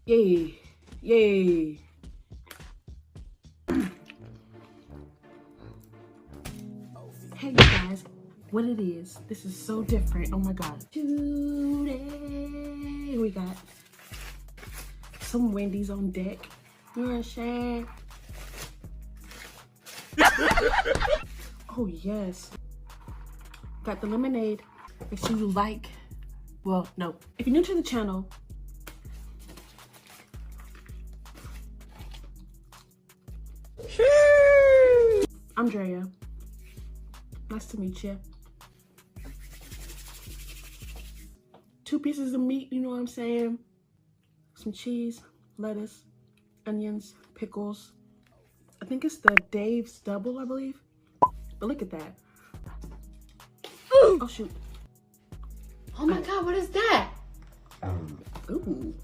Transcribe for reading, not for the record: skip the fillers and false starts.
Yay. Yay. Hey you guys, what it is, this is so different. Oh my god. Today we got some Wendy's on deck. You know what I'm saying? Oh yes. Got the lemonade. Make sure you like, well, no. If you're new to the channel, I'm Drea. Nice to meet you. 2 pieces of meat, you know what I'm saying? Some cheese, lettuce, onions, pickles. I think it's the Dave's Double, I believe. But look at that. Oh shoot. Oh my god, what is that? Ooh.